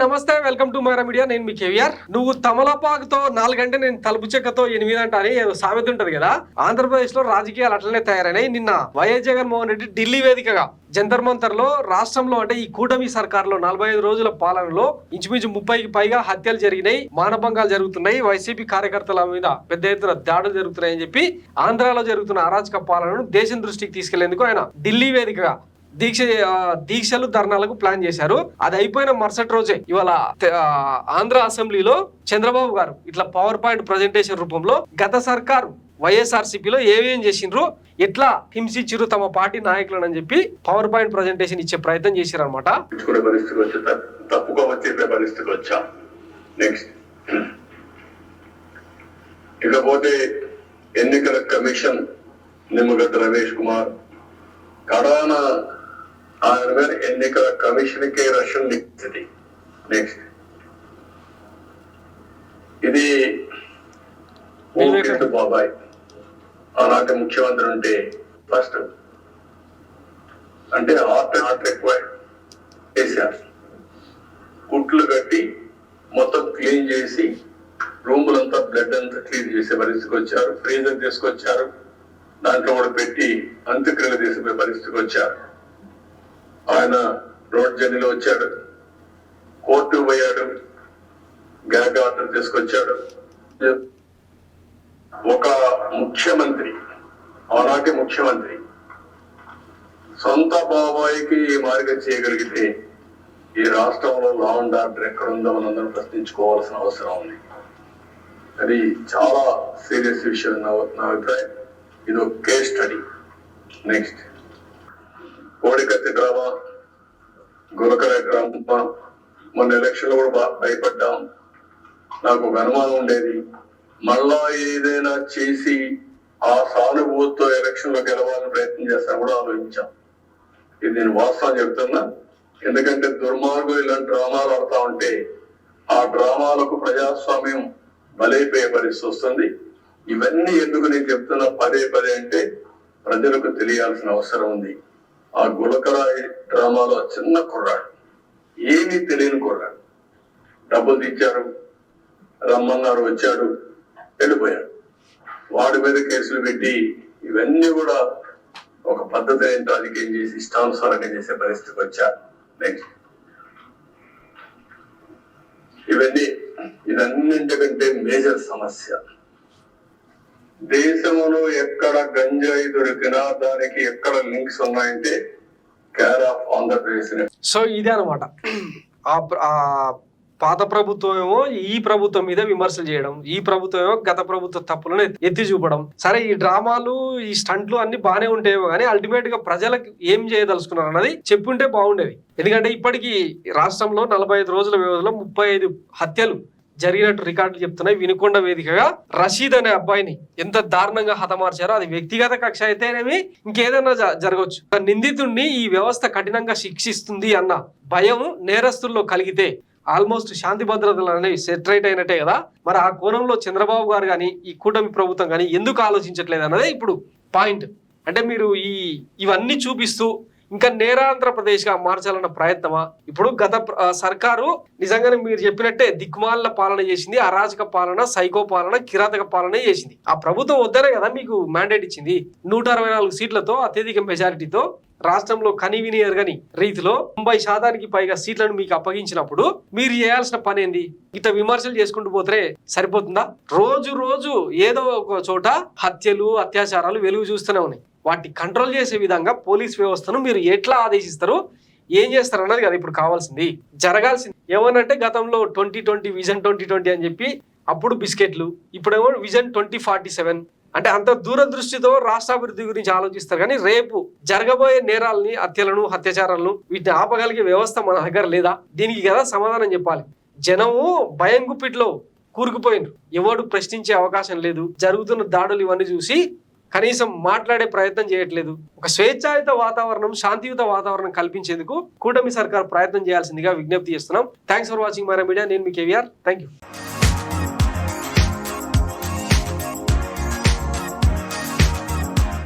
నమస్తే, welcome to Myra media. నేను మీ కేవీఆర్. నువ్వు తమలపాకుతో 4 గంటలు, నేను తలుపు చెక్కతో 8 అంట అని ఏదో సామెత ఉంటది కదా. ఆంధ్రప్రదేశ్ లో రాజకీయాలు అట్లనే తయారైనాయి. నిన్న వైఎస్ జగన్మోహన్ రెడ్డి ఢిల్లీ వేదికగా జంతర్ మంతర్ లో రాష్ట్రంలో అంటే ఈ కూటమి సర్కార్లో 45 రోజుల పాలనలో ఇంచుమించు 30కి పైగా హత్యలు జరిగినాయి, మానభంగాలు జరుగుతున్నాయి, వైసీపీ కార్యకర్తల మీద పెద్ద ఎత్తున దాడులు జరుగుతున్నాయని చెప్పి ఆంధ్రాలో జరుగుతున్న అరాచక పాలనను దేశం దృష్టికి తీసుకెళ్లేందుకు ఆయన ఢిల్లీ వేదికగా దీక్షలు ధర్నాలకు ప్లాన్ చేశారు. అది అయిపోయిన మరుసటి రోజే ఇవాళ ఆంధ్ర అసెంబ్లీలో చంద్రబాబు గారు ఇట్లా పవర్ పాయింట్ ప్రజెంటేషన్ రూపంలో గత సర్కారు వైఎస్ఆర్సీపీలో ఏమేం చేసిండ్రు, ఎట్లా హింసించారు తమ పార్టీ నాయకులను అని చెప్పి పవర్ పాయింట్ ప్రజెంటేషన్ ఇచ్చే ప్రయత్నం చేశారు అనమాట. ఇకపోతే ఎన్నికల కమిషన్ నిమ్మగడ్డ రమేష్ కుమార్ కడాన ఆయన మీద ఎన్నికల కమిషన్ కే రష్యన్ లిఖించింది. నెక్స్ట్ ఇది బాబాయ్ ఆనాటి ముఖ్యమంత్రి ఉంటే ఫస్ట్ అంటే హార్ట్ రిక్వైర్డ్ చేశారు. కుట్లు కట్టి మొత్తం క్లీన్ చేసి రూములంతా బ్లడ్ అంతా క్లీన్ చేసే పరిస్థితికి వచ్చారు. ఫ్రీజర్ తీసుకొచ్చారు, దాంట్లో కూడా పెట్టి అంత్యక్రియలు తీసుకునే పరిస్థితికి వచ్చారు. ఆయన రోడ్ జర్నీలో వచ్చాడు, కోర్టు పోయాడు, గ్యాగ్ ఆర్డర్ తీసుకొచ్చాడు. ఒక ముఖ్యమంత్రి, ఆనాటి ముఖ్యమంత్రి సొంత బాబాయికి ఈ మార్గం చేయగలిగితే ఈ రాష్ట్రంలో లా అండ్ ఆర్డర్ ఎక్కడుందో మనందరం ప్రశ్నించుకోవాల్సిన అవసరం ఉంది. అది చాలా సీరియస్ విషయం నా అభిప్రాయం. ఇది ఒక కేస్ స్టడీ. నెక్స్ట్ కోడికత్తి డ్రామా, గురకర డ్రామా. మొన్న ఎలక్షన్ లో కూడా భయపడ్డాం. నాకు ఒక అనుమానం ఉండేది, మళ్ళా ఏదైనా చేసి ఆ సానుభూతితో ఎలక్షన్ లో గెలవాలని ప్రయత్నం చేస్తాను కూడా ఆలోచించాం. ఇది నేను వాస్తవం చెప్తున్నా, ఎందుకంటే దుర్మార్గులు ఇలాంటి డ్రామాలు ఆడుతా ఉంటే ఆ డ్రామాలకు ప్రజాస్వామ్యం బలైపోయే పరిస్థితి వస్తుంది. ఇవన్నీ ఎందుకు నేను చెప్తున్నా పదే అంటే ప్రజలకు తెలియాల్సిన అవసరం ఉంది. ఆ గులకరాయి డ్రామాలో చిన్న కుర్రాడు, ఏమీ తెలియని కుర్రాడు, డబ్బులు తెచ్చారు, రమ్మన్నారు, వచ్చాడు, వెళ్ళిపోయాడు. వాడి మీద కేసులు పెట్టి ఇవన్నీ కూడా ఒక పద్ధతి అయిన రాజకీయం చేసి ఇష్టానుసారంగా చేసే పరిస్థితికి వచ్చారు. నెక్స్ట్ ఇదన్నింటికంటే మేజర్ సమస్య. దేశంలో ఎక్కడ గంజాయి దొరికినా దానికి ఎక్కడ లింక్స్ ఉన్నాయంటే కేర్ ఆఫ్ ఆంధ్రప్రదేశ్. సో ఇదే అనమాట. ఆ పాత ప్రభుత్వం ఏమో ఈ ప్రభుత్వం మీద విమర్శలు చేయడం, ఈ ప్రభుత్వం ఏమో గత ప్రభుత్వ తప్పులను ఎత్తి చూపడం. సరే, ఈ డ్రామాలు, ఈ స్టంట్లు అన్ని బాగానే ఉంటాయేమో కానీ అల్టిమేట్ గా ప్రజలకు ఏం చేయదలుచుకున్నారు అన్నది చెప్పుంటే బాగుండేది. ఎందుకంటే ఇప్పటికీ రాష్ట్రంలో 45 రోజుల వ్యవధిలో 35 హత్యలు జరిగినట్టు రికార్డులు చెప్తున్నాయి. వినుకొండ వేదికగా రషీద్ అనే అబ్బాయిని ఎంత దారుణంగా హతమార్చారో, అది వ్యక్తిగత కక్ష అయితేనేమి ఇంకేదైనా జరగవచ్చు. నిందితుడిని ఈ వ్యవస్థ కఠినంగా శిక్షిస్తుంది అన్న భయం నేరస్తుల్లో కలిగితే ఆల్మోస్ట్ శాంతి భద్రతలు అనేవి సెటరైట్ అయినట్టే కదా. మరి ఆ కోణంలో చంద్రబాబు గారు కానీ ఈ కూటమి ప్రభుత్వం కానీ ఎందుకు ఆలోచించట్లేదు అన్నదే ఇప్పుడు పాయింట్. అంటే మీరు ఇవన్నీ చూపిస్తూ ఇంకా నేరాంధ్రప్రదేశ్ గా మార్చాలన్న ప్రయత్నమా? ఇప్పుడు గత సర్కారు నిజంగానే మీరు చెప్పినట్టే దిక్కుమాల పాలన చేసింది, అరాచక పాలన, సైకో పాలన, కిరాతక పాలన చేసింది. ఆ ప్రభుత్వం వద్దనే కదా మీకు మ్యాండేట్ ఇచ్చింది. 164 సీట్లతో అత్యధిక మెజారిటీతో రాష్ట్రంలో కనివిని ఎరగని రీతిలో 90% పైగా సీట్లను మీకు అప్పగించినప్పుడు మీరు చేయాల్సిన పని ఏంది? ఇట్లా విమర్శలు చేసుకుంటూ పోతే సరిపోతుందా? రోజు ఏదో ఒక చోట హత్యలు, అత్యాచారాలు వెలుగు చూస్తూనే ఉన్నాయి. వాటిని కంట్రోల్ చేసే విధంగా పోలీస్ వ్యవస్థను మీరు ఎట్లా ఆదేశిస్తారు, ఏం చేస్తారు అన్నది కదా ఇప్పుడు కావాల్సింది. జరగాల్సింది ఏమనంటే గతంలో 2020 విజన్ 2020 అని చెప్పి అప్పుడు బిస్కెట్లు, ఇప్పుడేమో విజన్ 2047. అంటే అంత దూరదృష్టితో రాష్ట్రాభివృద్ధి గురించి ఆలోచిస్తారు కానీ రేపు జరగబోయే నేరాలని, హత్యలను, అత్యాచారాలను వీటిని ఆపగలిగే వ్యవస్థ మన దగ్గర లేదా? దీనికి కదా సమాధానం చెప్పాలి. జనము భయం గుప్పిట్లో కూరుకుపోయినారు, ఎవడు ప్రశ్నించే అవకాశం లేదు. జరుగుతున్న దాడులు ఇవన్నీ చూసి కనీసం మాట్లాడే ప్రయత్నం చేయట్లేదు. ఒక స్వేచ్ఛాయుత వాతావరణం, శాంతియుత వాతావరణం కల్పించేందుకు కూటమి సర్కార్ ప్రయత్నం చేయాల్సిందిగా విజ్ఞప్తి చేస్తున్నాం. Thanks for watching Myra media. నేను మీ కేవీఆర్. Thank you.